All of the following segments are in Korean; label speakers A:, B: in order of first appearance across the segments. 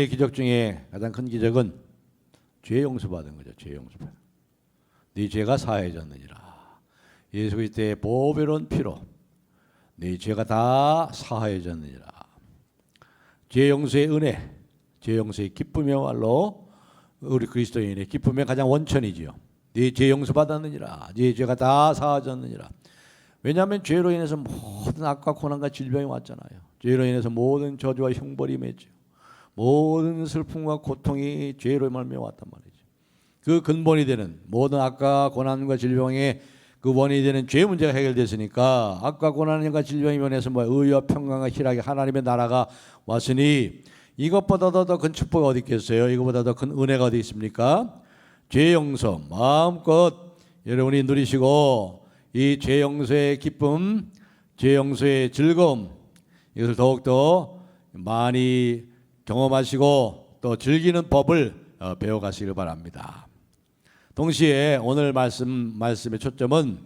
A: 기적 중에 가장 큰 기적은 죄 용서받은 거죠. 죄 용서받은. 네 죄가 사해졌느니라. 예수 그리스도의 보배로운 피로 네 죄가 다 사해졌느니라. 죄 용서의 은혜, 죄 용서의 기쁨이야말로 우리 그리스도인의 기쁨의 가장 원천이지요. 네 죄 용서받았느니라. 네 죄가 다 사해졌느니라. 왜냐하면 죄로 인해서 모든 악과 고난과 질병이 왔잖아요. 죄로 인해서 모든 저주와 형벌이 맺죠. 모든 슬픔과 고통이 죄로 말미암아 왔단 말이죠. 그 근본이 되는 모든 악과 고난과 질병의 그 원인이 되는 죄 문제가 해결됐으니까 악과 고난과 질병이 면해서 의와 평강과 희락이 하나님의 나라가 왔으니 이것보다 더 큰 축복이 어디 있겠어요? 이것보다 더 큰 은혜가 어디 있습니까? 죄 용서 마음껏 여러분이 누리시고 이 죄 용서의 기쁨, 죄 용서의 즐거움 이것을 더욱더 많이 경험하시고 또 즐기는 법을 배워가시길 바랍니다. 동시에 오늘 말씀의 초점은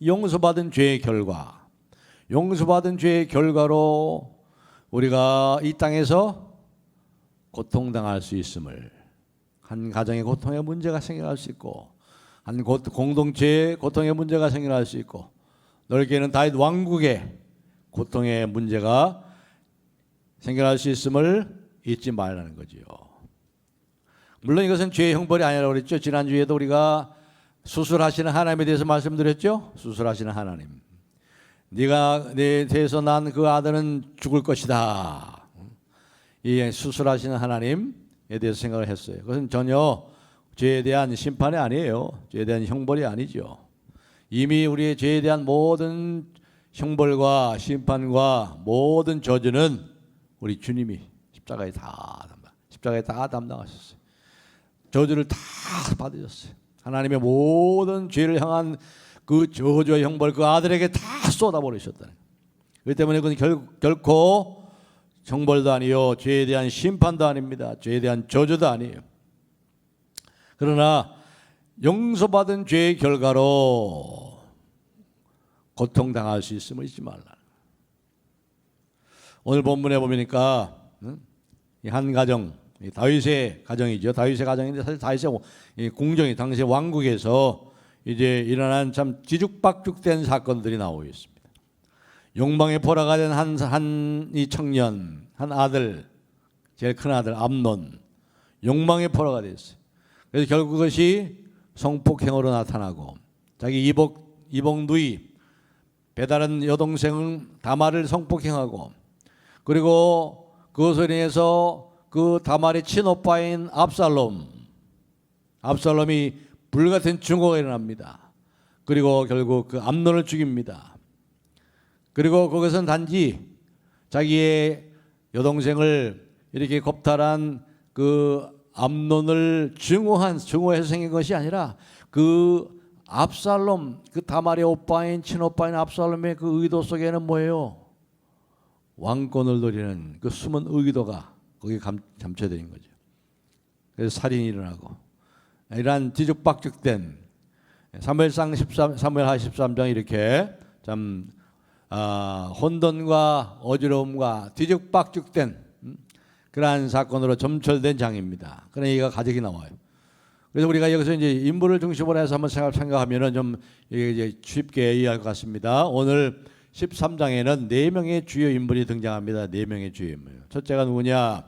A: 용서받은 죄의 결과, 용서받은 죄의 결과로 우리가 이 땅에서 고통당할 수 있음을, 한 가정의 고통의 문제가 생겨날 수 있고 한 공동체의 고통의 문제가 생겨날 수 있고 넓게는 다윗 왕국의 고통의 문제가 생겨날 수 있음을 잊지 말라는 거지요. 물론 이것은 죄의 형벌이 아니라고 그랬죠. 지난주에도 우리가 수술하시는 하나님에 대해서 말씀드렸죠. 수술하시는 하나님. 네가 내 대해서 난 그 아들은 죽을 것이다. 이 수술하시는 하나님에 대해서 생각을 했어요. 그것은 전혀 죄에 대한 심판이 아니에요. 죄에 대한 형벌이 아니죠. 이미 우리의 죄에 대한 모든 형벌과 심판과 모든 저주는 우리 주님이 십자가에 다 담당하셨어요. 저주를 다 받으셨어요. 하나님의 모든 죄를 향한 그 저주의 형벌 그 아들에게 다 쏟아버리셨다는 거예요. 그렇기 때문에 그건 결코 형벌도 아니요 죄에 대한 심판도 아닙니다. 죄에 대한 저주도 아니에요. 그러나 용서받은 죄의 결과로 고통당할 수 있음을 잊지 말라. 오늘 본문에 보니까 한 가정, 다윗의 가정이죠. 다윗의 가정인데 사실 다윗의 공정이 당시 왕국에서 이제 일어난 참 뒤죽박죽된 사건들이 나오고 있습니다. 욕망의 포로가 된 이 청년, 한 아들, 제일 큰 아들 암논, 욕망의 포로가 됐어요. 그래서 결국 그것이 성폭행으로 나타나고 자기 이복 누이 배다른 여동생 다말을 성폭행하고 그리고 그것으로 인해서 그 다말의 친오빠인 압살롬이 불같은 증오가 일어납니다. 그리고 결국 그 암논을 죽입니다. 그리고 거기서는 단지 자기의 여동생을 이렇게 겁탈한 그 암논을 증오해서 생긴 것이 아니라 그 압살롬, 그 다말의 오빠인 친오빠인 압살롬의 그 의도 속에는 뭐예요? 왕권을 노리는 그 숨은 의도가 거기에 잠재되어 있는 거죠. 그래서 살인이 일어나고 이러한 뒤죽박죽된 사무엘하 13장 이렇게 참 혼돈과 어지러움과 뒤죽박죽된 그러한 사건으로 점철된 장입니다. 그런 얘기가 가득히 나와요. 그래서 우리가 여기서 이제 인물을 중심으로 해서 한번 생각하면은 좀 이제 쉽게 이해할 것 같습니다. 오늘 13장에는 4명의 주요 인물이 등장합니다. 4명의 주요 인물. 첫째가 누구냐?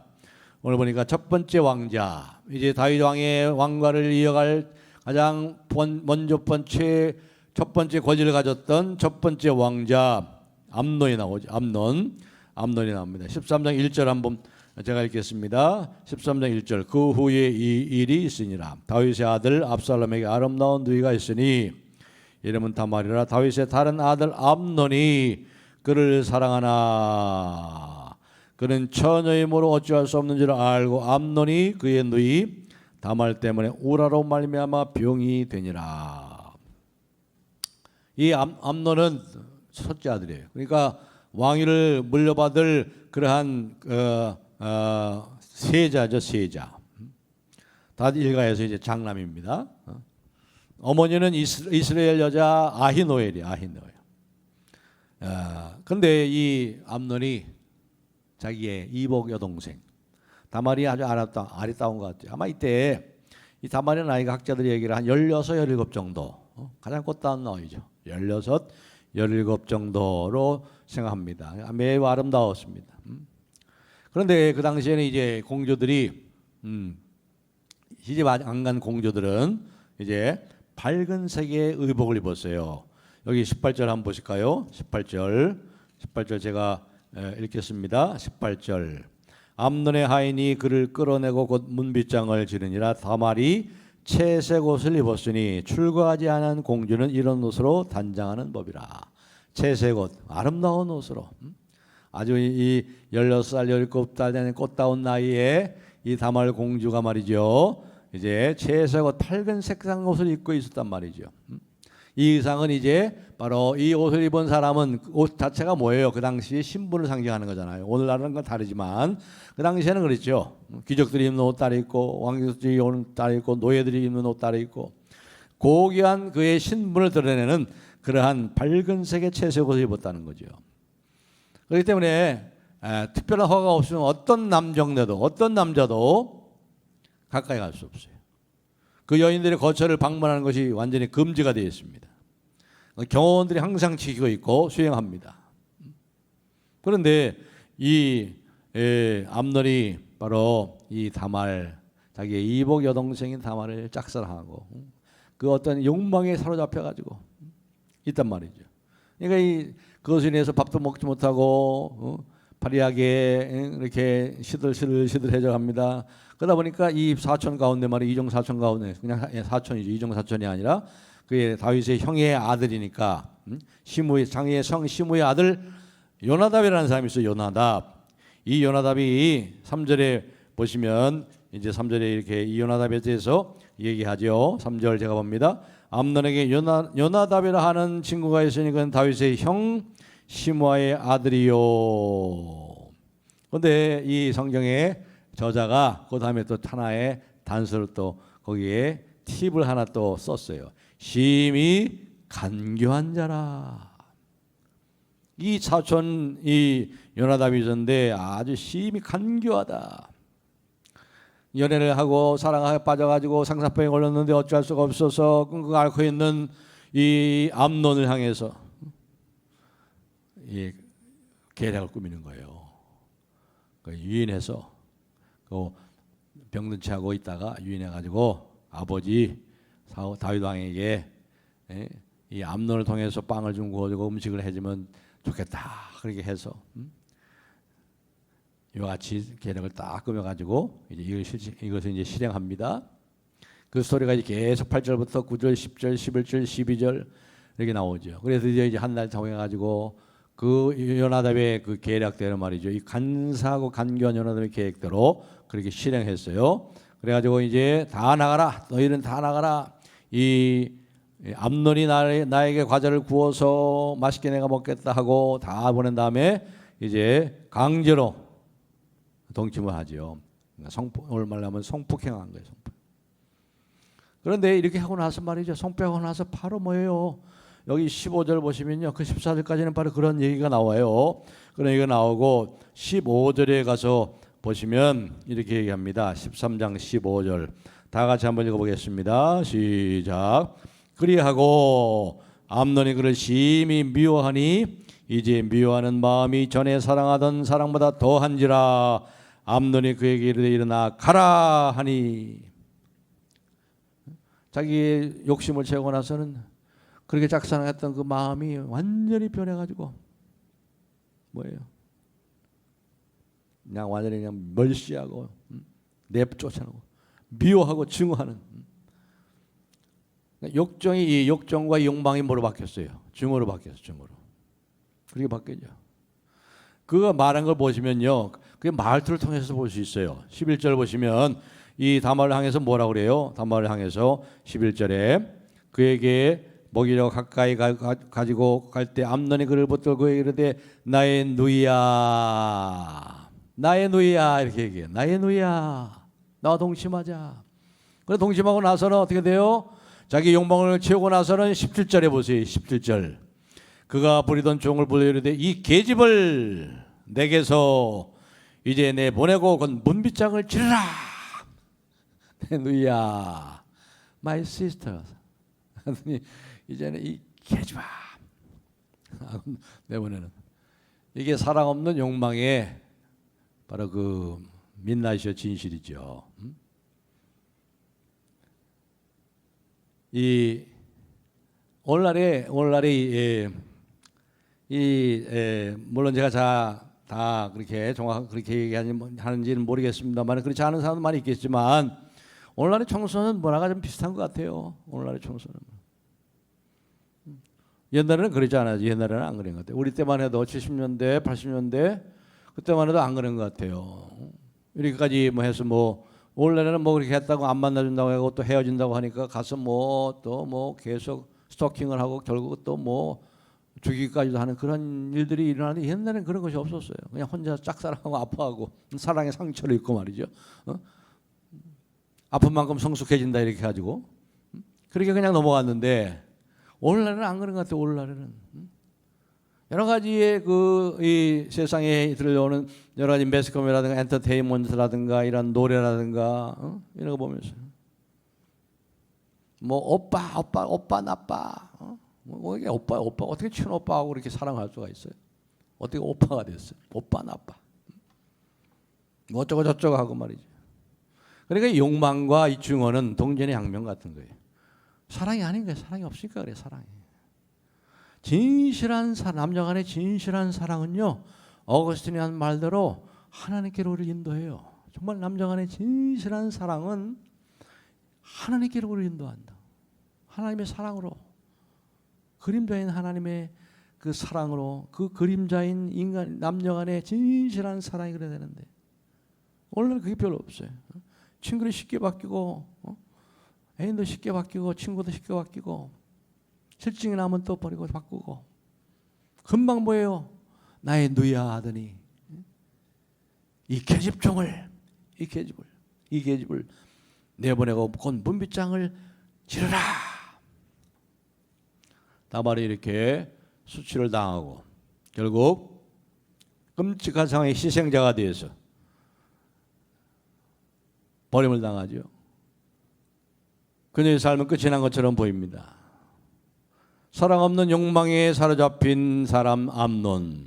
A: 오늘 보니까 첫 번째 왕자. 이제 다윗 왕의 왕가를 이어갈 가장 첫 번째 권위를 가졌던 첫 번째 왕자 암논이 나오죠. 암논이 나옵니다. 13장 1절 한번 제가 읽겠습니다. 13장 1절. 그 후에 이 일이 있으니라. 다윗의 아들 압살롬에게 아름다운 누이가 있으니 이름은 다말이라. 다윗의 다른 아들 암논이 그를 사랑하나 그는 처녀이므로 어찌할 수 없는 줄 알고 암논이 그의 누이 다말 때문에 우라로 말미암아 병이 되니라. 이 암논은 첫째 아들이에요. 그러니까 왕위를 물려받을 그러한 세자죠, 세자. 다 일가에서 이제 장남입니다. 어머니는 이스라엘 여자 아히노엘이에요. 근데 이 암논이 자기의 이복 여동생 다말이 아주 아리따운 것 같아요. 아마 이때 이 다말의 나이가 학자들이 얘기를 한 16, 17 정도, 가장 꽃다운 나이죠. 16, 17 정도로 생각합니다. 매우 아름다웠습니다. 그런데 그 당시에는 이제 공주들이 시집 안 간 공주들은 이제 밝은색의 의복을 입었어요. 여기 18절 한번 보실까요? 18절 제가 읽겠습니다. 18절. 암논의 하인이 그를 끌어내고 곧 문빗장을 지르니라. 다말이 채색 옷을 입었으니 출가하지 않은 공주는 이런 옷으로 단장하는 법이라. 채색 옷, 아름다운 옷으로. 아주 이 16살, 17살 되는 꽃다운 나이에 이 다말 공주가 말이죠. 이제 채색 옷, 밝은 색상 옷을 입고 있었단 말이죠. 이 의상은 이제 바로 이 옷을 입은 사람은 옷 자체가 뭐예요? 그 당시에 신분을 상징하는 거잖아요. 오늘날은 건 다르지만 그 당시에는 그랬죠. 귀족들이 입는 옷 따로 있고 왕족들이 입는 옷 따로 있고 노예들이 입는 옷 따로 있고 고귀한 그의 신분을 드러내는 그러한 밝은 색의 채색 옷을 입었다는 거죠. 그렇기 때문에 특별한 허가가 없으면 어떤 남정네도 어떤 남자도 가까이 갈 수 없어요. 그 여인들의 거처를 방문하는 것이 완전히 금지가 되어 있습니다. 경호원들이 항상 지키고 있고 수행합니다. 그런데 이 암논이 바로 이 다말, 자기의 이복 여동생인 다말을 짝사랑하고 그 어떤 욕망에 사로잡혀 가지고 있단 말이죠. 그러니까 그것에 인해서 밥도 먹지 못하고 파리하게 이렇게 시들시들해져 갑니다. 그러다 보니까 이 사촌 가운데 말이 이종 사촌 가운데 그냥 사촌이죠. 이종 사촌이 아니라 그의 다윗의 형의 아들이니까 시므의 장의 성 시므의 아들 요나답이라는 사람이 있어요. 요나답. 이 요나답이 3절에 보시면 이제 3절에 이렇게 이 요나답에 대해서 얘기하죠. 3절 제가 봅니다. 암논에게 요나답이라 하는 친구가 있으니 그는 다윗의 형 시므아의 아들이요. 그런데 이 성경의 저자가 그 다음에 또 하나의 단서를 또 거기에 팁을 하나 또 썼어요. 심히 간교한 자라. 이 사촌 이 요나답이 있었는데 아주 심히 간교하다. 연애를 하고 사랑에 빠져가지고 상사병에 걸렸는데 어찌할 수가 없어서 끙끙 앓고 있는 이 암논을 향해서 이 계략을 꾸미는 거예요. 유인해서 그 병든 채 하고 있다가 유인해가지고 아버지 다윗 왕에게 이 암논을 통해서 빵을 좀 구워주고 음식을 해주면 좋겠다. 그렇게 해서 이와 같이 계략을 딱 꾸며가지고 이것을 이제 실행합니다. 그 스토리가 이제 계속 8절부터 9절, 10절, 11절, 12절 이렇게 나오죠. 그래서 이제 한 달 통해가지고 그 요나답의 그 계략대로 말이죠. 이 간사하고 간교한 요나답의 계획대로 그렇게 실행했어요. 그래가지고 이제 다 나가라. 너희는 다 나가라. 이 암논이 나에게 과자를 구워서 맛있게 내가 먹겠다 하고 다 보낸 다음에 이제 강제로 동침을 하죠. 오늘 말하면 성폭행한 거예요. 성폭. 그런데 이렇게 하고 나서 말이죠. 성폭행하고 나서 바로 뭐예요? 여기 15절 보시면요. 그 14절까지는 바로 그런 얘기가 나와요. 그런 얘기가 나오고 15절에 가서 보시면 이렇게 얘기합니다. 13장 15절. 다 같이 한번 읽어보겠습니다. 시작. 그리하고 암논이 그를 심히 미워하니 이제 미워하는 마음이 전에 사랑하던 사랑보다 더한지라. 암논이 그에게 이르되 일어나 가라 하니. 자기의 욕심을 채우고 나서는 그렇게 짝사랑했던 그 마음이 완전히 변해가지고 뭐예요? 그냥 완전히 그냥 멸시하고 내쫓아내고 미워하고 증오하는 욕정이 이 욕정과 욕망이 뭐로 바뀌었어요? 증오로 바뀌었어요. 증오로. 그렇게 바뀌죠. 그가 말한 걸 보시면요. 그게 말투를 통해서 볼 수 있어요. 11절 보시면 이 다말을 향해서 뭐라고 그래요? 다말을 향해서 11절에 그에게 먹이려 가까이 가지고 갈 때 암논이 그를 붙들고 그에게 이르되 나의 누이야, 나의 누이야 이렇게 얘기해요. 나의 누이야, 나와 동침하자. 그래 동침하고 나서는 어떻게 돼요? 자기 욕망을 채우고 나서는 17절에 보세요. 17절. 그가 부리던 종을 불러 이르되 이 계집을 내게서 이제 내 보내고 건 문빗장을 지르라. 내 누이야, my sister. 이제는 이 계집아 내보내는 이게 사랑 없는 욕망의 바로 그 민낯이요 진실이죠. 이 오늘날에 물론 제가 다 그렇게 정확하게 그렇게 얘기하는지는 모르겠습니다만 그렇지 않은 사람도 많이 있겠지만 오늘날의 청소는 문화가 좀 비슷한 것 같아요. 오늘날의 청소는 옛날에는 그러지 않아요. 옛날에는 안 그런 것 같아요. 우리 때만 해도 70년대, 80년대 그때만 해도 안 그런 것 같아요. 이렇게까지 뭐 해서 뭐 원래는 뭐 그렇게 했다고 안 만나준다고 하고 또 헤어진다고 하니까 가서 뭐 또 뭐 계속 스토킹을 하고 결국 또 뭐 죽이기까지도 하는 그런 일들이 일어나는데 옛날에는 그런 것이 없었어요. 그냥 혼자 짝사랑하고 아파하고 사랑의 상처를 입고 말이죠. 아픈 만큼 성숙해진다 이렇게 가지고 그렇게 그냥 넘어갔는데 오늘날은 안 그런 것 같아요. 오늘날에는 여러 가지의 이 세상에 들려오는 여러 가지 매스컴이라든가 엔터테인먼트라든가 이런 노래라든가 이런 거 보면서 뭐 오빠 나빠 뭐 이게 오빠 어떻게 친오빠하고 이렇게 사랑할 수가 있어요? 어떻게 오빠가 됐어요? 오빠 나빠 뭐 어쩌고 저쩌고 하고 말이죠. 그러니까 욕망과 이 증오는 동전의 양면 같은 거예요. 사랑이 아닌 거예요. 사랑이 없으니까 그래. 사랑이 진실한 남녀 간의 진실한 사랑은요 어거스틴이 한 말대로 하나님께로 우리를 인도해요. 정말 남녀 간의 진실한 사랑은 하나님께로 우리를 인도한다. 하나님의 사랑으로 그림자인 하나님의 그 사랑으로 그 그림자인 인간 남녀 간의 진실한 사랑이 그래야 되는데 오늘은 그게 별로 없어요. 친구를 쉽게 바뀌고 애인도 쉽게 바뀌고 친구도 쉽게 바뀌고 실증이 나면 또 버리고 바꾸고 금방 뭐예요? 나의 누이야 하더니 이 계집종을 이 계집을 내보내고 곧 문빗장을 지르라. 다말이 이렇게 수치를 당하고 결국 끔찍한 상황의 희생자가 되어서 버림을 당하죠. 그녀의 삶은 끝이 난 것처럼 보입니다. 사랑 없는 욕망에 사로잡힌 사람 암논.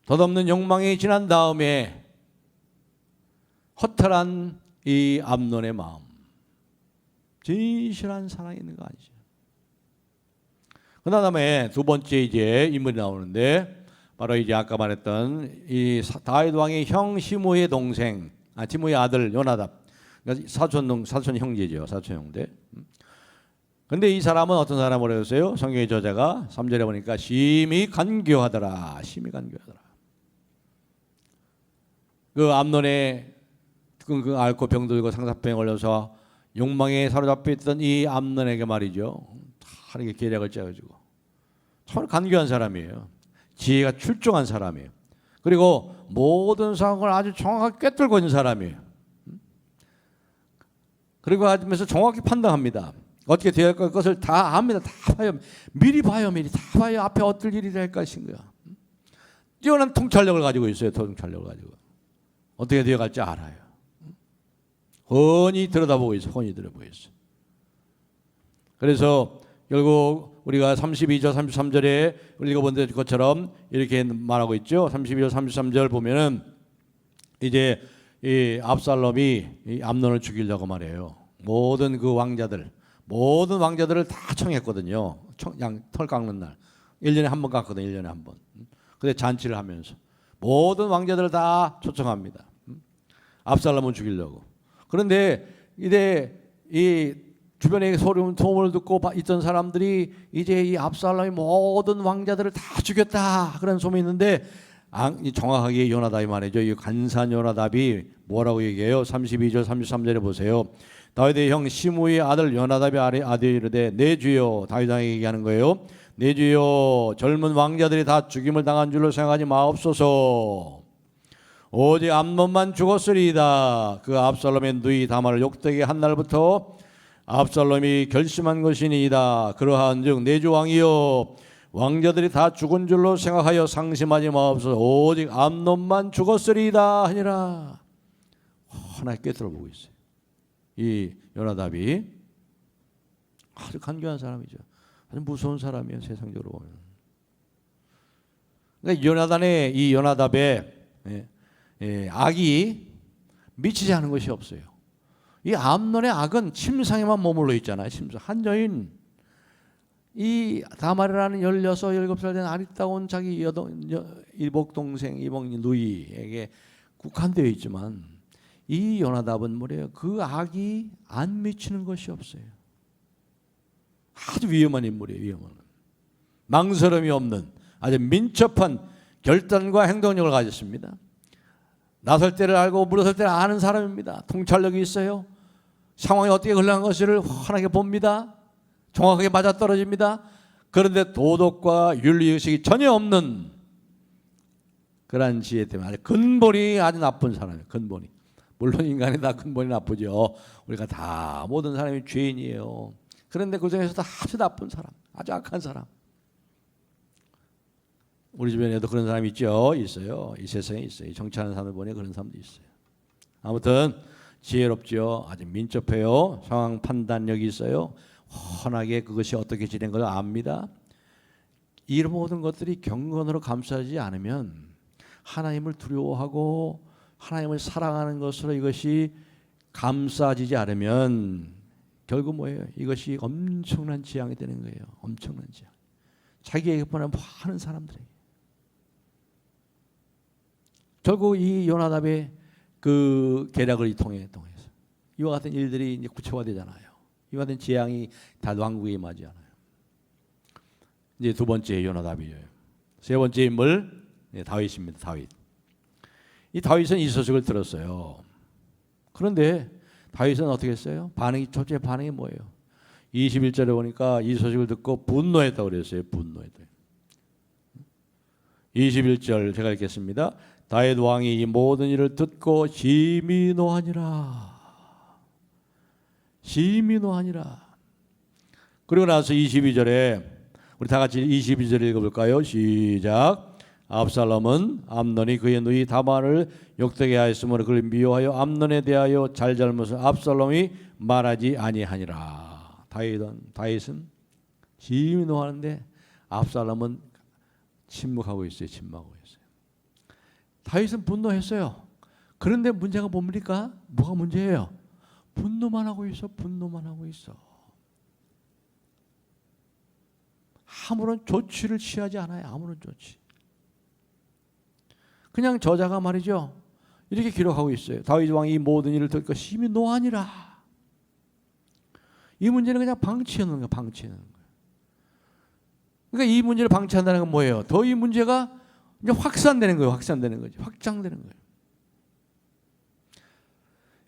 A: 덧없는 욕망이 지난 다음에 허탈한 이 암논의 마음. 진실한 사랑이 있는 거 아니죠. 그 다음에 두 번째 이제 인물이 나오는데 바로 이제 아까 말했던 이 다윗 왕의 형 시므의 동생, 시므의 아들 요나답. 그러니까 사촌 형제죠. 사촌 형제. 근데 이 사람은 어떤 사람으로 했어요? 성경의 저자가 3절에 보니까 심히 간교하더라. 심히 간교하더라. 그 암논의 그 앓고 병들고 상사병에 걸려서 욕망에 사로잡혀 있던 이 암논에게 말이죠. 다 이렇게 계략을 짜가지고 정말 간교한 사람이에요. 지혜가 출중한 사람이에요. 그리고 모든 상황을 아주 정확하게 꿰뚫고 있는 사람이에요. 그리고 하면서 정확히 판단합니다. 어떻게 되어야 할 것을 다 압니다. 다 봐요. 미리 봐요. 다 봐요. 앞에 어떨 일이 될 것인가. 뛰어난 통찰력을 가지고 있어요. 통찰력을 가지고. 어떻게 되어갈지 알아요. 훤히 들여다보고 있어요. 훤히 들여다보고 있어요. 그래서 결국 우리가 32절 33절에 읽어본 것처럼 이렇게 말하고 있죠. 32절 33절 보면은 이제 이 압살롬이 이 암논을 죽이려고 말해요. 모든 왕자들을 다 청했거든요. 털 깎는 날 1년에 한 번 깎거든요. 1년에 한 번. 근데 잔치를 하면서 모든 왕자들을 다 초청합니다. 압살롬을 죽이려고. 그런데 이제 이 주변에 소문을 듣고 있던 사람들이 이제 이 압살롬이 모든 왕자들을 다 죽였다 그런 소문이 있는데 정확하게 요나답이 말이죠. 이 간산 요나답이 뭐라고 얘기해요? 32절 33절에 보세요. 다윗의 형 시므의 아들 요나답이 아들이 이르되 내 주여, 다윗 왕이 얘기하는 거예요. 내 주여, 젊은 왕자들이 다 죽임을 당한 줄로 생각하지 마옵소서. 오직 암논만 죽었으리이다. 그 압살롬의 누이 다말을 욕되게 한 날부터 압살롬이 결심한 것이니이다. 그러한즉 내 주 왕이여, 왕자들이 다 죽은 줄로 생각하여 상심하지 마옵소서. 오직 암논만 죽었으리이다 하니라. 하나님 꿰뚫어보고 있어요. 이 요나답이 아주 간교한 사람이죠. 아주 무서운 사람이에요, 세상적으로 보면. 그러니까 이 요나답의 악이 미치지 않은 것이 없어요. 이 암논의 악은 침상에만 머물러 있잖아요. 침상. 한 여인, 이 다말이라는 16, 17살 된 아리따운 자기 이복 동생, 이복 누이에게 국한되어 있지만 이 요나답은 뭐래요? 그 악이 안 미치는 것이 없어요. 아주 위험한 인물이에요. 위험한. 망설임이 없는 아주 민첩한 결단과 행동력을 가졌습니다. 나설 때를 알고 물러설 때를 아는 사람입니다. 통찰력이 있어요. 상황이 어떻게 흘러간 것을 환하게 봅니다. 정확하게 맞아떨어집니다. 그런데 도덕과 윤리의식이 전혀 없는 그러한 지혜 때문에 아주 근본이 아주 나쁜 사람이에요. 근본이. 물론 인간이 다 근본이 나쁘죠. 우리가 다 모든 사람이 죄인이에요. 그런데 그 중에서도 아주 나쁜 사람, 아주 악한 사람. 우리 주변에도 그런 사람이 있죠. 있어요. 이 세상에 있어요. 정치하는 사람을 보니 그런 사람도 있어요. 아무튼 지혜롭죠. 아주 민첩해요. 상황 판단력이 있어요. 훤하게 그것이 어떻게 진행된 걸 압니다. 이 모든 것들이 경건으로 감싸지 않으면 하나님을 두려워하고 하나님을 사랑하는 것으로 이것이 감싸지지 않으면 결국 뭐예요? 이것이 엄청난 재앙이 되는 거예요. 엄청난 재앙. 자기에게뿐만 많은 사람들에게. 결국 이 요나답의 그 계략을 통해서 이와 같은 일들이 이제 구체화되잖아요. 이와 같은 재앙이 다 왕국에 맞이하나요. 이제 두 번째 요나답이에요. 세 번째 인물 다윗입니다. 다윗. 이 다윗은 이 소식을 들었어요. 그런데 다윗은 어떻게 했어요? 첫째 반응이 뭐예요? 21절에 보니까 이 소식을 듣고 분노했다고 그랬어요. 분노했다. 21절 제가 읽겠습니다. 다윗 왕이 이 모든 일을 듣고 심히 노하니라. 심히 노하니라. 그리고 나서 22절에 우리 다 같이 22절 읽어볼까요? 시작. 압살롬은 암논이 그의 누이 다말을 욕되게 하였으므로 그를 미워하여 암논에 대하여 잘잘못을 압살롬이 말하지 아니하니라. 다윗은 심히 노하는데 압살롬은 침묵하고 있어요. 침묵하고 있어요. 다윗은 분노했어요. 그런데 문제가 뭡니까? 뭐가 문제예요? 분노만 하고 있어. 분노만 하고 있어. 아무런 조치를 취하지 않아요. 아무런 조치. 그냥 저자가 말이죠. 이렇게 기록하고 있어요. 다윗 왕이 이 모든 일을 듣고 심히 노하니라. 이 문제는 그냥 방치하는 거예요. 방치하는 거예요. 그러니까 이 문제를 방치한다는 건 뭐예요? 더 이 문제가 이제 확산되는 거예요. 확산되는 거죠. 확장되는 거예요.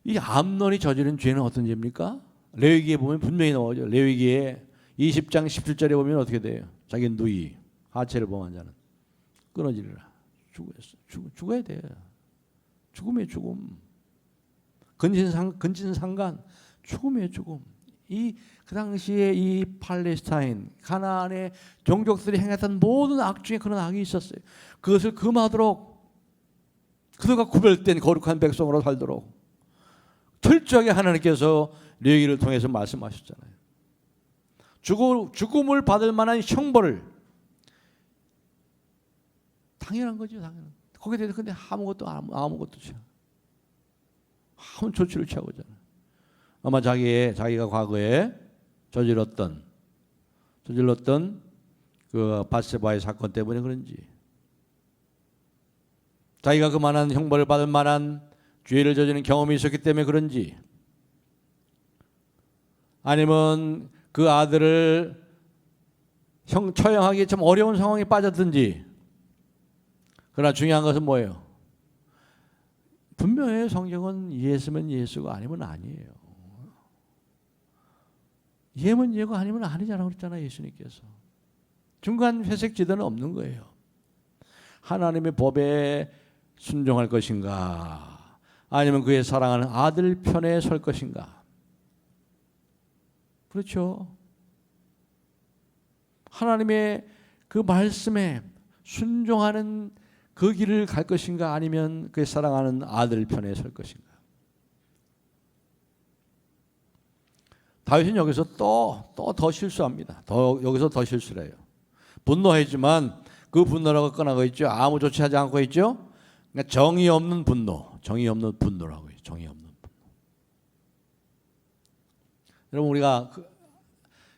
A: 이 암논이 저지른 죄는 어떤 죄입니까? 레위기에 보면 분명히 나오죠. 레위기에 20장 17절에 보면 어떻게 돼요? 자기 누이 하체를 범한 자는 끊어지리라. 죽어야 돼. 죽음의 죽음. 근친상간 죽음의 죽음. 그 당시에 이 팔레스타인 가나안의 종족들이 행했던 모든 악 중에 그런 악이 있었어요. 그것을 금하도록 그들과 구별된 거룩한 백성으로 살도록 철저하게 하나님께서 레위기를 통해서 말씀하셨잖아요. 죽음을 받을 만한 형벌을 당연한 거죠. 당연한. 거기에 대해서 근데 아무것도 취하. 아무 조치를 취하고 있잖아요. 아마 자기가 과거에 저질렀던 그 밧세바의 사건 때문에 그런지 자기가 그만한 형벌을 받을 만한 죄를 저지른 경험이 있었기 때문에 그런지 아니면 그 아들을 처형하기 참 어려운 상황에 빠졌든지 그러나 중요한 것은 뭐예요? 분명히 성경은 예수면 예수가 아니면 아니에요. 예면 예고 아니면 아니잖아요. 그랬잖아요. 예수님께서. 중간 회색 지대는 없는 거예요. 하나님의 법에 순종할 것인가 아니면 그의 사랑하는 아들 편에 설 것인가. 그렇죠. 하나님의 그 말씀에 순종하는 그 길을 갈 것인가, 아니면 그 사랑하는 아들 편에 설 것인가. 다윗은 여기서 또 더 실수합니다. 여기서 더 실수를 해요. 분노했지만 그 분노라고 끝나고 있죠. 아무 조치하지 않고 있죠. 그러니까 정의 없는 분노라고 해요. 정의 없는 분노. 여러분, 우리가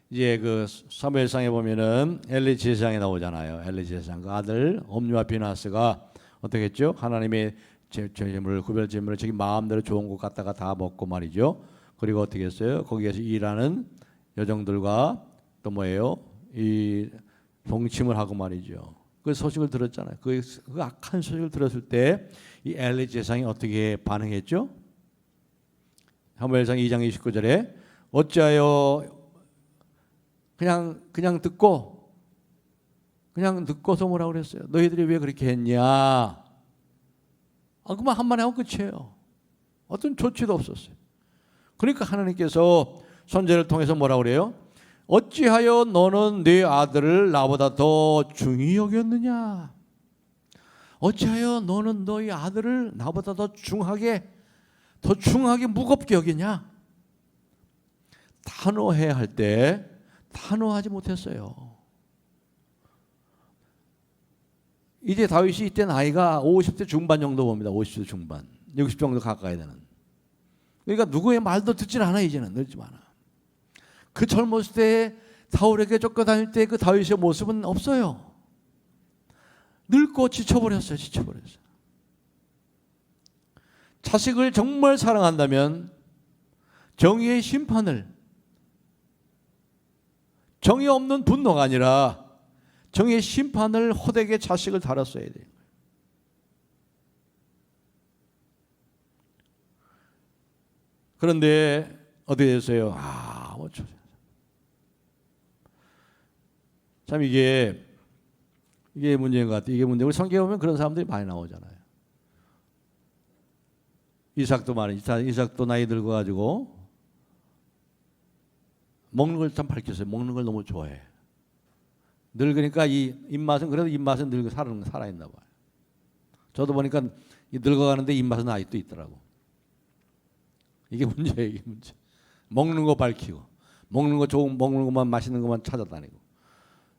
A: 이제 그 사무엘상에 보면은 엘리 제사장이 나오잖아요. 엘리 제사장 그 아들 옴니와 비나스가 어떻게 했죠? 하나님의 제물을, 구별 제물을 자기 마음대로 좋은 것 갖다가 다 먹고 말이죠. 그리고 어떻게 했어요? 거기에서 일하는 여종들과 또 뭐예요? 이 동침을 하고 말이죠. 그 소식을 들었잖아요. 그 악한 소식을 들었을 때 이 엘리 제사장이 어떻게 반응했죠? 사무엘상 2장 29절에 어찌하여 그냥 듣고서 뭐라고 그랬어요? 너희들이 왜 그렇게 했냐? 그만 한마디 하고 끝이에요. 어떤 조치도 없었어요. 그러니까 하나님께서 선지자를 통해서 뭐라고 그래요? 어찌하여 너는 네 아들을 나보다 더 중히 여겼느냐? 어찌하여 너는 너희 아들을 나보다 더 중하게 무겁게 여기냐? 단호해야 할 때 단호하지 못했어요. 이제 다윗이 이때 나이가 50대 중반 정도 봅니다. 50대 중반, 60 정도 가까이 되는. 그러니까 누구의 말도 듣질 않아. 이제는 듣지 않아. 그 젊었을 때 사울에게 쫓겨다닐 때 그 다윗의 모습은 없어요. 늙고 지쳐버렸어요. 자식을 정말 사랑한다면 정의의 심판을, 정의 없는 분노가 아니라 정의의 심판을 호되게 자식을 다뤘어야 돼요. 그런데 어떻게 됐어요? 참 이게 문제인 것 같아요. 이게 문제. 우리 성경에 보면 그런 사람들이 많이 나오잖아요. 이삭도 나이 들고 가지고 먹는 걸 참 밝혔어요. 먹는 걸 너무 좋아해. 늙으니까 이 입맛은, 그래도 입맛은 늙어 살아있나 봐요. 저도 보니까 늙어가는데 입맛은 아직도 있더라고. 이게 문제예요. 이게 문제. 먹는 거 밝히고, 먹는 거 좋은, 먹는 것만, 맛있는 것만 찾아다니고.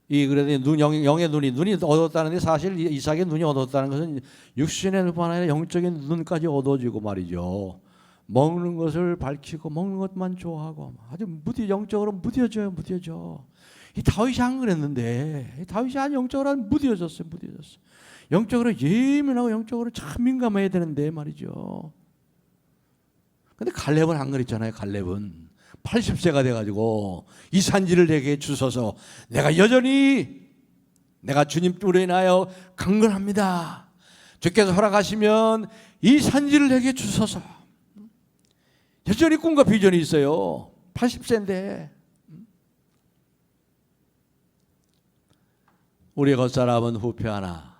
A: 그래도 영의 눈이 얻었다는데, 사실 이삭의 눈이 얻었다는 것은 육신의 눈뿐 아니라 영적인 눈까지 얻어지고 말이죠. 먹는 것을 밝히고 먹는 것만 좋아하고 아주 영적으로 무뎌져. 이 다윗이 안 그랬는데, 이 다윗이 아주 영적으로 무뎌졌어요. 영적으로 예민하고 영적으로 참 민감해야 되는데 말이죠. 근데 갈렙은 안 그랬잖아요. 갈렙은 80세가 돼가지고 이 산지를 내게 주소서. 내가 여전히 내가 주님으로 인하여 강건합니다. 주께서 허락하시면 이 산지를 내게 주소서. 여전히 꿈과 비전이 있어요. 80세인데. 우리의 겉사람은 후패하나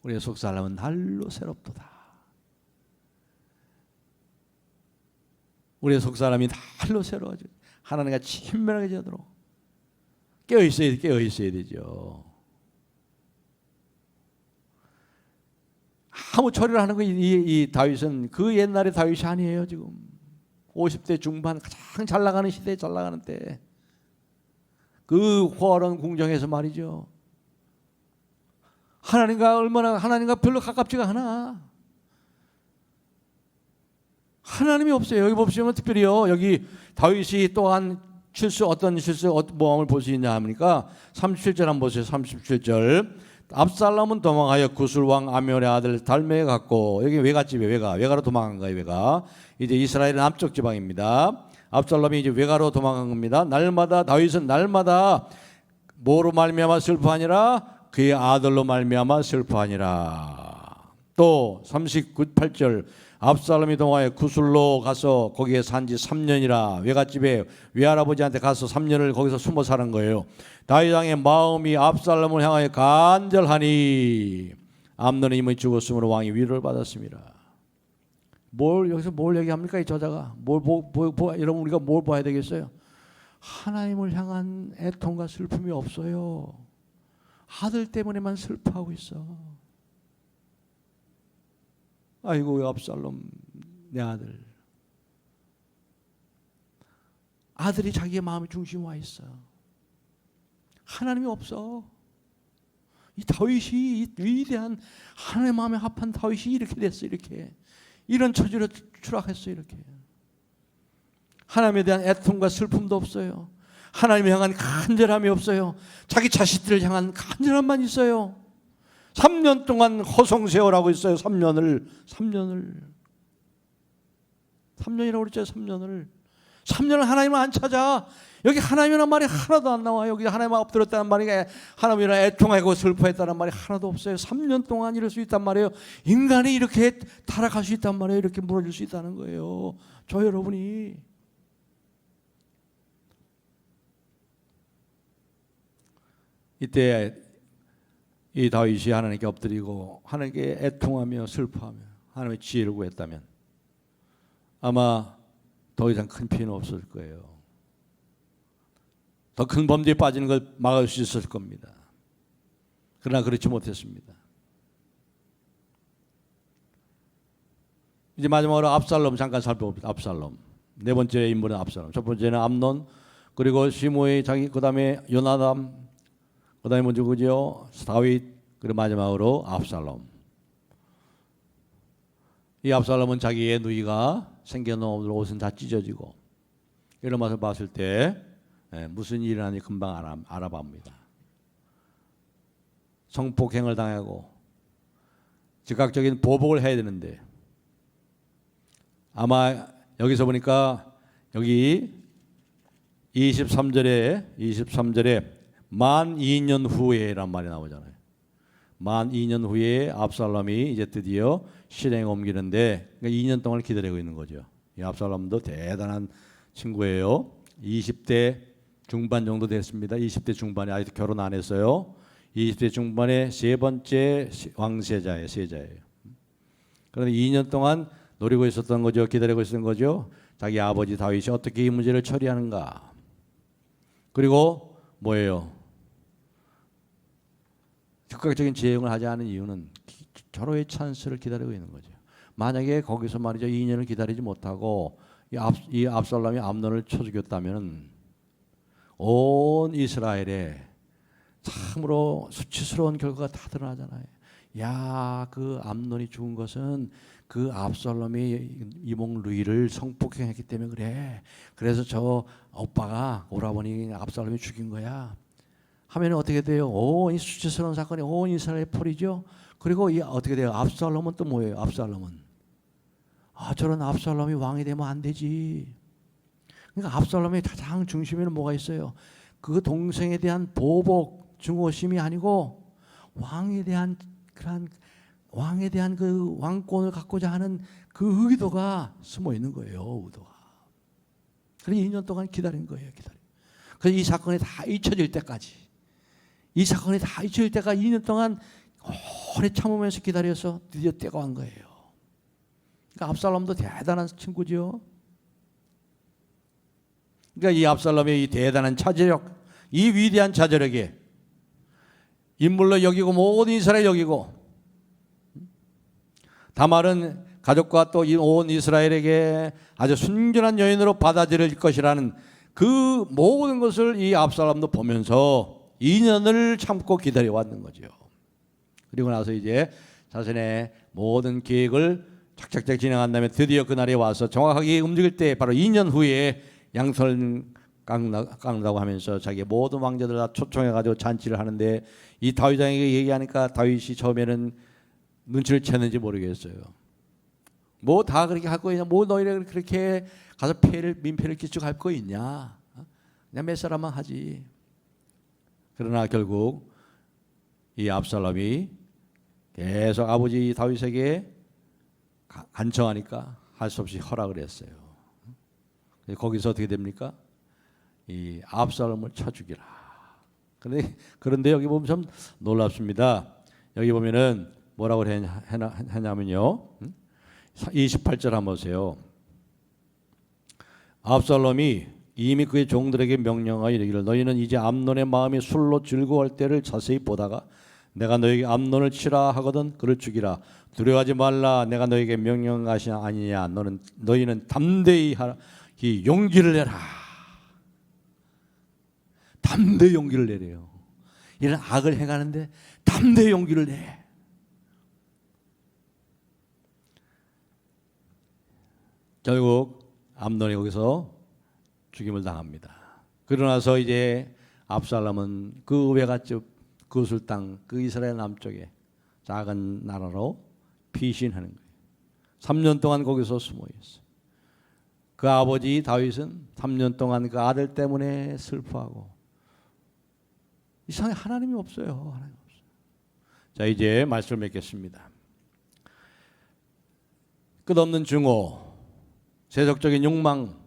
A: 우리의 속사람은 날로 새롭도다. 우리의 속사람이 날로 새로워져. 하나님과 친밀하게 되도록 깨어 있어야 되죠. 아무 처리를 하는 거 이 다윗은 그 옛날의 다윗이 아니에요. 지금 50대 중반 가장 잘 나가는 시대에 잘 나가는 때 그 호화로운 궁정에서 말이죠. 하나님과 별로 가깝지가 않아. 하나님이 없어요. 여기 보시면 특별히요. 여기 다윗이 또한 어떤 모함을 볼 수 있냐 합니까? 37절 한번 보세요. 37절. 압살롬은 도망하여 구술왕 아미온의 아들 달메에 갔고, 여기 외가로 도망간 거예요. 외가. 이제 이스라엘 남쪽 지방입니다. 압살롬이 이제 외가로 도망간 겁니다. 다윗은 날마다 뭐로 말미암아 슬퍼하니라? 그의 아들로 말미암아 슬퍼하니라. 또 38절. 압살롬이 동화에 구술로 가서 거기에 산지 3년이라. 외갓집에 외할아버지한테 가서 3년을 거기서 숨어 사는 거예요. 다윗 왕의 마음이 압살롬을 향하여 간절하니 암논의 이름이 죽었으므로 왕이 위로를 받았습니다. 여기서 뭘 얘기합니까? 이 저자가 여러분, 우리가 뭘 봐야 되겠어요? 하나님을 향한 애통과 슬픔이 없어요. 아들 때문에만 슬퍼하고 있어. 아이고 압살롬 내 아들. 아들이 자기의 마음의 중심에 와 있어. 하나님이 없어. 이 다윗이, 이 위대한 하나님의 마음에 합한 다윗이 이렇게 됐어. 이렇게 이런 처지로 추락했어. 이렇게 하나님에 대한 애통과 슬픔도 없어요. 하나님을 향한 간절함이 없어요. 자기 자식들을 향한 간절함만 있어요. 3년 동안 허송세월하고 있어요. 3년이라고 그랬죠. 3년을 하나님을 안 찾아. 여기 하나님이라는 말이 하나도 안 나와요. 여기 하나님 엎드렸다는 말이 하나님이랑 애통하고 슬퍼했다는 말이 하나도 없어요. 3년 동안 이럴 수 있단 말이에요. 인간이 이렇게 타락할 수 있단 말이에요. 이렇게 무너질 수 있다는 거예요. 저 여러분이. 이때 이 다윗이 하나님께 엎드리고 하나님께 애통하며 슬퍼하며 하나님의 지혜를 구했다면 아마 더 이상 큰 피해는 없을 거예요. 더 큰 범죄에 빠지는 걸 막을 수 있을 겁니다. 그러나 그렇지 못했습니다. 이제 마지막으로 압살롬 잠깐 살펴봅니다. 압살롬. 네 번째 인물은 압살롬. 첫 번째는 암논, 그리고 시므이, 그다음에 요나담, 그다음에 먼저 그죠? 다윗, 그리고 마지막으로 압살롬. 이 압살롬은 자기의 누이가 생겨놓은 옷은 다 찢어지고 이런 맛을 봤을 때 무슨 일이 일어나는지 금방 알아봅니다. 성폭행을 당하고 즉각적인 보복을 해야 되는데 아마 여기서 보니까 여기 23절에 만 2년 후에란 말이 나오잖아요. 만 2년 후에 압살롬이 이제 드디어 실행에 옮기는데 그러니까 2년 동안 기다리고 있는 거죠. 이 압살롬도 대단한 친구예요. 20대 중반 정도 됐습니다. 20대 중반에 아직도 결혼 안 했어요. 20대 중반에 세 번째 왕세자예요. 세자예요. 그런데 2년 동안 노리고 있었던 거죠. 기다리고 있었던 거죠. 자기 아버지 다윗이 어떻게 이 문제를 처리하는가. 그리고 뭐예요? 즉각적인 재행을 하지 않은 이유는 절호의 찬스를 기다리고 있는 거죠. 만약에 거기서 말이죠 2년을 기다리지 못하고 이 압살롬이 암논을 쳐 죽였다면 온 이스라엘에 참으로 수치스러운 결과가 다 드러나잖아요. 야, 그 암논이 죽은 것은 그 압살롬이 이몽 루이를 성폭행했기 때문에 그래. 그래서 저 오빠가 오라버니 압살롬이 죽인 거야. 하면 어떻게 돼요? 온 이 수치스러운 사건이 온 이스라엘에 퍼지죠. 그리고 이 어떻게 돼요? 압살롬은 또 뭐예요? 압살롬은 저런 압살롬이 왕이 되면 안 되지. 그러니까 압살롬의 가장 중심에는 뭐가 있어요? 그 동생에 대한 보복, 증오심이 아니고 왕에 대한 그 왕권을 갖고자 하는 그 의도가 숨어 있는 거예요. 의도가. 그래서 2년 동안 기다린 거예요. 그래서 이 사건이 다 잊혀질 때까지. 이 사건이 다 잊혀질 때까지 2년 동안 오래 참으면서 기다려서 드디어 때가 온 거예요. 그러니까 압살롬도 대단한 친구죠. 그러니까 이 압살롬의 이 대단한 차지력, 이 위대한 차지력에 인물로 여기고 모든 이스라엘 여기고 다말은 가족과 또 온 이스라엘에게 아주 순전한 여인으로 받아들일 것이라는 그 모든 것을 이 압살롬도 보면서 2년을 참고 기다려왔는 거죠. 그리고 나서 이제 자신의 모든 계획을 착착착 진행한 다음에 드디어 그날에 와서 정확하게 움직일 때 바로 2년 후에 양털 깎는다고 하면서 자기 모든 왕자들 다 초청해가지고 잔치를 하는데 이 다윗 왕에게 얘기하니까 다윗이 처음에는 눈치를 챘는지 모르겠어요. 뭐 다 그렇게 할 거 있냐? 뭐 너희를 그렇게 가서 민폐를 끼치고 할 거 있냐? 그냥 몇 사람만 하지. 그러나 결국 이 압살롬이 계속 아버지 다윗에게 간청하니까 할 수 없이 허락을 했어요. 거기서 어떻게 됩니까? 이 압살롬을 쳐 죽이라. 그런데 여기 보면 참 놀랍습니다. 여기 보면은 뭐라고 했냐면요. 28절 한번 보세요. 압살롬이 이미 그의 종들에게 명령하여 이르기를 너희는 이제 암논의 마음이 술로 즐거워할 때를 자세히 보다가 내가 너에게 암논을 치라 하거든 그를 죽이라. 두려워하지 말라. 내가 너에게 명령하시 아니냐. 너희는 담대히 하라. 이 용기를 내라. 담대히 용기를 내래요. 이런 악을 행하는데 담대히 용기를 내. 결국 암논이 거기서 죽임을 당합니다. 그러나서 이제 압살롬은 그 외갓집 그술 땅, 그 이스라엘 남쪽에 작은 나라로 피신하는 거예요. 3년 동안 거기서 숨어 있어요. 그 아버지 다윗은 3년 동안 그 아들 때문에 슬퍼하고 이상하게 하나님이 없어요. 하나님 없어요. 자, 이제 말씀을 맺겠습니다. 끝없는 증오, 세속적인 욕망,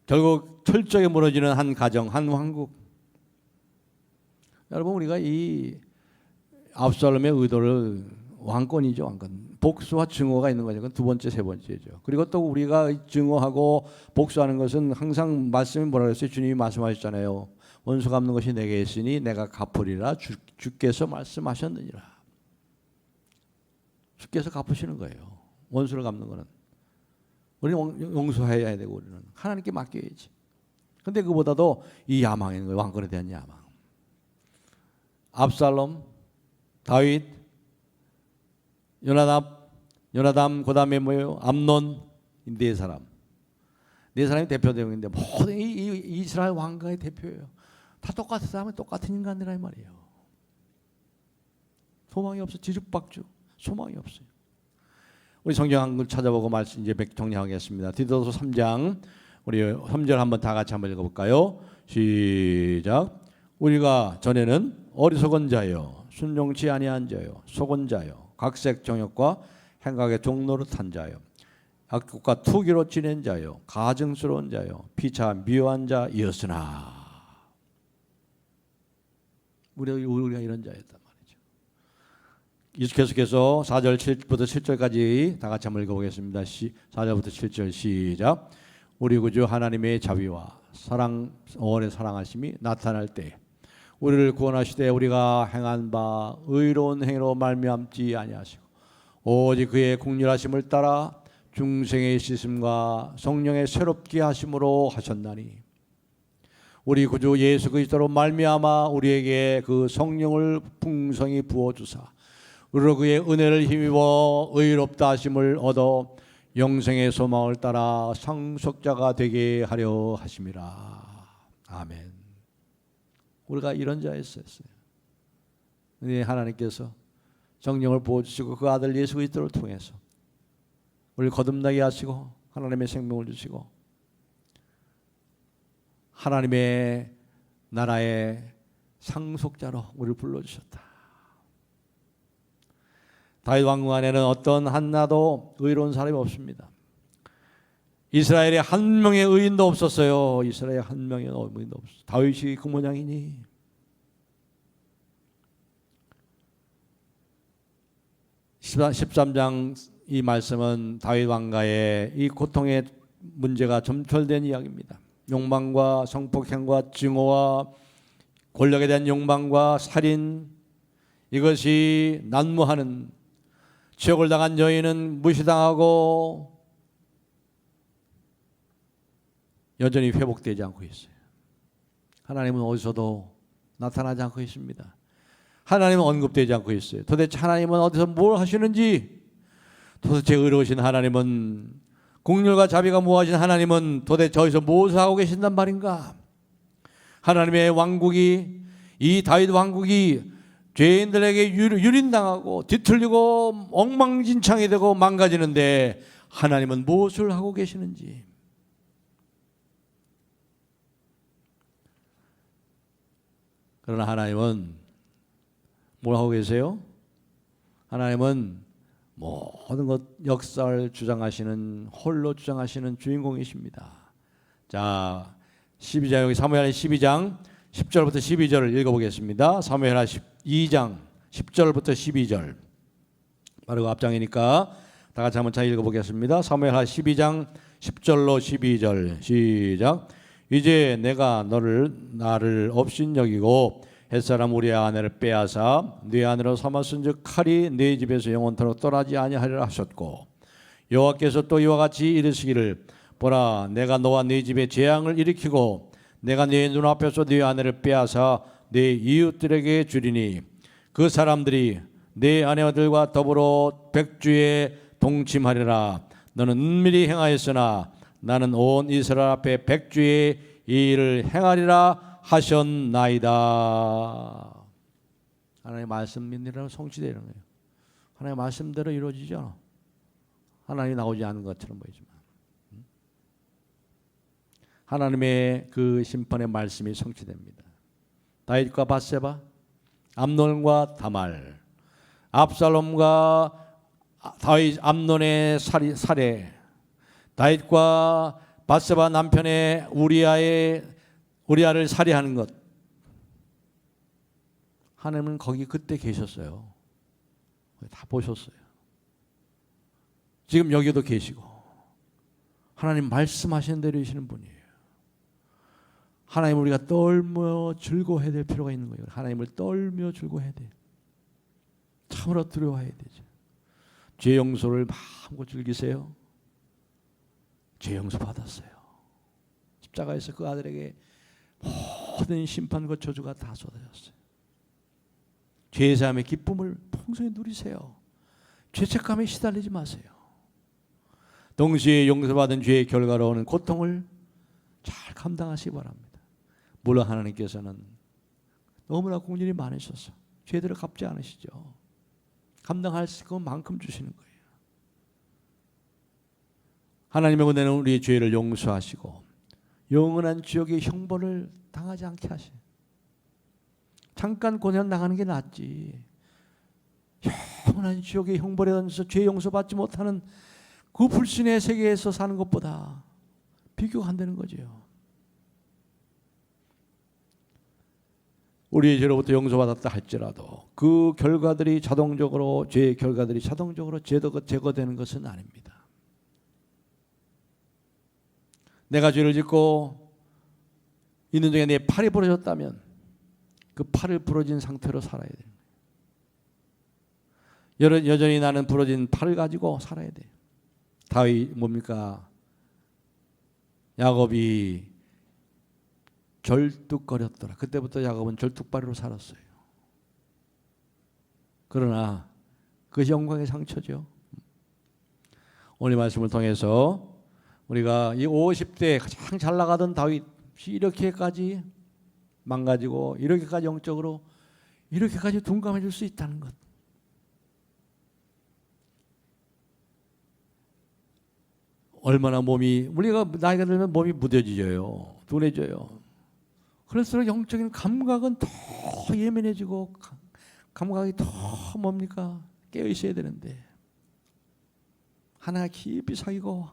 A: 결국 철저하게 무너지는 한 가정, 한 왕국. 여러분, 우리가 이 압살롬의 의도를 왕권이죠, 왕권. 복수와 증오가 있는 거죠. 그건 두 번째, 세 번째죠. 그리고 또 우리가 증오하고 복수하는 것은 항상 말씀이 뭐라 그랬어요? 주님이 말씀하셨잖아요. 원수 갚는 것이 내게 있으니 내가 갚으리라. 주께서 말씀하셨느니라. 주께서 갚으시는 거예요. 원수를 갚는 거는. 우리는 용서해야 되고 우리는 하나님께 맡겨야지. 근데 그보다도 이 야망인 거예요. 왕권에 대한 야망. 압살롬, 다윗, 요나담, 그다음에 뭐예요? 암논, 네 사람. 네 사람이 대표되는데 모든 이 이스라엘 왕가의 대표예요. 다 똑같은 사람은 똑같은 인간이라 이 말이에요. 소망이 없어. 지죽박죽. 소망이 없어요. 우리 성경 한글 찾아보고 말씀 이제 정리하겠습니다. 디도서 3장 우리 3절 한번 다 같이 한번 읽어볼까요? 시작. 우리가 전에는 어리석은 자요, 순종치 아니한 자요, 속은 자요, 각색 정욕과 행각의 종로를 탄 자요, 악독과 투기로 지낸 자요, 가증스러운 자요, 피차 미워한 자이었으나 우리가 이런 자였단 말이죠. 계속해서 4절 7부터 7절까지 다 같이 한번 읽어보겠습니다. 4절부터 7절 시작. 우리 구주 하나님의 자비와 영원의 사랑하심이 나타날 때 우리를 구원하시되 우리가 행한 바 의로운 행위로 말미암지 아니하시고 오직 그의 긍휼하심을 따라 중생의 씻음과 성령의 새롭게 하심으로 하셨나니 우리 구주 예수 그리스도로 말미암아 우리에게 그 성령을 풍성히 부어 주사 우리로 그의 은혜를 힘입어 의롭다 하심을 얻어 영생의 소망을 따라 상속자가 되게 하려 하심이라. 아멘. 우리가 이런 자였어요. 근데 하나님께서 성령을 부어주시고 그 아들 예수 그리스도를 통해서 우리를 거듭나게 하시고 하나님의 생명을 주시고 하나님의 나라의 상속자로 우리를 불러주셨다. 다윗 왕궁 안에는 어떤 하나도 의로운 사람이 없습니다. 이스라엘에 한 명의 의인도 없었어요. 이스라엘에 한 명의 의인도 없었어요. 다윗이 그 모양이니. 13장 이 말씀은 다윗 왕가의 이 고통의 문제가 점철된 이야기입니다. 욕망과 성폭행과 증오와 권력에 대한 욕망과 살인, 이것이 난무하는, 지옥을 당한 여인은 무시당하고 여전히 회복되지 않고 있어요. 하나님은 어디서도 나타나지 않고 있습니다. 하나님은 언급되지 않고 있어요. 도대체 하나님은 어디서 뭘 하시는지, 도대체 의로우신 하나님은, 긍휼과 자비가 무하신 하나님은 도대체 어디서 무엇을 하고 계신단 말인가? 하나님의 왕국이, 이 다윗 왕국이 죄인들에게 유린당하고 뒤틀리고 엉망진창이 되고 망가지는데 하나님은 무엇을 하고 계시는지. 그러나 하나님은 뭘 하고 계세요? 하나님은 모든 것 역사를 주장하시는, 홀로 주장하시는 주인공이십니다. 자, 12장, 여기 사무엘하 12장 10절부터 12절을 읽어보겠습니다. 사무엘하 2장 10절부터 12절. 바로 앞장이니까 다 같이 한번 잘 읽어보겠습니다. 사무엘하 12장 10절로 12절 시작. 이제 내가 나를 업신여기고 햇사람 우리의 아내를 빼앗아 네 아내로 삼았은즉 칼이 네 집에서 영원토록 떠나지 아니하리라 하셨고 여호와께서 또 이와 같이 이르시기를 보라 내가 너와 네 집에 재앙을 일으키고 내가 네 눈앞에서 네 아내를 빼앗아 네 이웃들에게 주리니 그 사람들이 네 아내들과 더불어 백주에 동침하리라. 너는 은밀히 행하였으나 나는 온 이스라엘 앞에 백주의 이 일을 행하리라 하셨나이다. 하나님의 말씀 믿느라고 성취되는 거예요. 하나님의 말씀대로 이루어지지 않아. 하나님이 나오지 않은 것처럼 보이지만 하나님의 그 심판의 말씀이 성취됩니다. 다윗과 밧세바, 암논과 다말, 압살롬과 암논의 살해, 다윗과 밧세바 남편의 우리아를 살해하는 것. 하나님은 거기 그때 계셨어요. 다 보셨어요. 지금 여기도 계시고 하나님 말씀하시는 대로 이시는 분이에요. 하나님을 우리가 떨며 즐거워해야 될 필요가 있는 거예요. 하나님을 떨며 즐거워해야 돼요. 참으로 두려워해야 되죠. 죄 용서를 마음껏 즐기세요. 죄 용서 받았어요. 십자가에서 그 아들에게 모든 심판과 저주가 다 쏟아졌어요. 죄사함의 기쁨을 풍성히 누리세요. 죄책감에 시달리지 마세요. 동시에 용서받은 죄의 결과로 오는 고통을 잘 감당하시기 바랍니다. 물론 하나님께서는 너무나 공률이 많으셔서 죄들을 갚지 않으시죠. 감당할 것만큼 주시는 거예요. 하나님의 은혜는 우리의 죄를 용서하시고 영원한 지옥의 형벌을 당하지 않게 하시요. 잠깐 고난 당하는 게 낫지. 영원한 지옥의 형벌에 던져서 죄 용서받지 못하는 그 불신의 세계에서 사는 것보다 비교가 안 되는 거죠. 우리의 죄로부터 용서받았다 할지라도 그 결과들이 자동적으로 죄의 결과들이 자동적으로 제거되는 것은 아닙니다. 내가 죄를 짓고 있는 중에 내 팔이 부러졌다면 그 팔을 부러진 상태로 살아야 돼요. 여전히 나는 부러진 팔을 가지고 살아야 돼요. 다윗 뭡니까? 야곱이 절뚝거렸더라. 그때부터 야곱은 절뚝발이로 살았어요. 그러나 그것이 영광의 상처죠. 오늘 말씀을 통해서 우리가 이 50대에 가장 잘 나가던 다윗이 이렇게까지 망가지고 이렇게까지 영적으로 이렇게까지 둔감해질 수 있다는 것. 얼마나 몸이 우리가 나이가 들면 몸이 무뎌지져요. 둔해져요. 그럴수록 영적인 감각은 더 예민해지고 감각이 더 뭡니까? 깨어 있어야 되는데 하나가 깊이 사귀고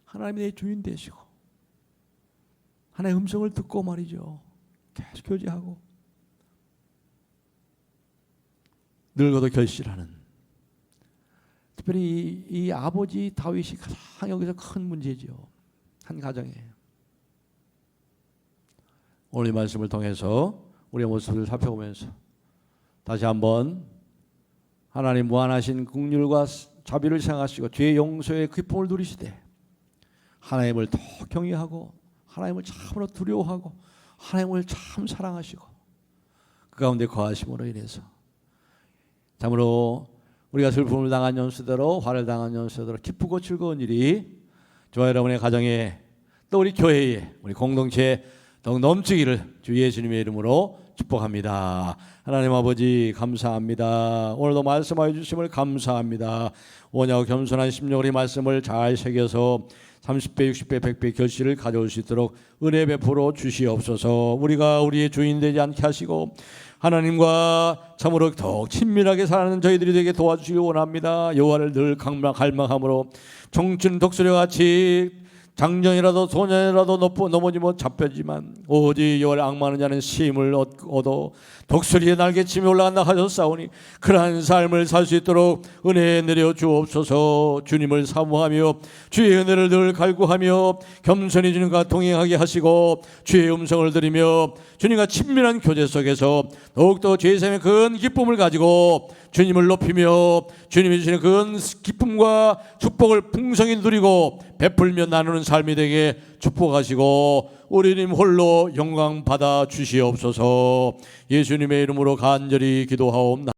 A: 하나님이 내 주인 되시고 하나의 음성을 듣고 말이죠. 계속 교제하고 늙어도 결실하는 특별히 이 아버지 다윗이 가장 여기서 큰 문제죠. 한 가정에. 오늘 이 말씀을 통해서 우리의 모습을 살펴보면서 다시 한번 하나님 무한하신 긍휼과 자비를 생각하시고 죄의 용서의 기쁨을 누리시되 하나님을 더 경외하고 하나님을 참으로 두려워하고 하나님을 참 사랑하시고 그 가운데 거하심으로 인해서 참으로 우리가 슬픔을 당한 연수대로 화를 당한 연수대로 기쁘고 즐거운 일이 저와 여러분의 가정에 또 우리 교회에 우리 공동체에 더욱 넘치기를 주 예수님의 이름으로 축복합니다. 하나님 아버지 감사합니다. 오늘도 말씀하여 주심을 감사합니다. 온유하고 겸손한 심령으로 이 말씀을 잘 새겨서 30배, 60배, 100배 결실을 가져올 수 있도록 은혜 베풀어 주시옵소서. 우리가 우리의 주인 되지 않게 하시고 하나님과 참으로 더욱 친밀하게 사는 저희들이 되게 도와주시기 원합니다. 여호와를 늘 갈망함으로 청춘 독수리와 같이 장정이라도 소년이라도 넘어지면 잡혀지만 오직 여호와를 앙망하는 자는 쉼을 얻어 독수리의 날개침이 올라간다 하셨사오니 그러한 삶을 살 수 있도록 은혜 내려 주옵소서. 주님을 사모하며 주의 은혜를 늘 갈구하며 겸손히 주님과 동행하게 하시고 주의 음성을 들으며 주님과 친밀한 교제 속에서 더욱더 죄의 삶의 큰 기쁨을 가지고 주님을 높이며 주님이 주시는 그 기쁨과 축복을 풍성히 누리고 베풀며 나누는 삶이 되게 축복하시고 우리님 홀로 영광 받아 주시옵소서. 예수님의 이름으로 간절히 기도하옵나이다.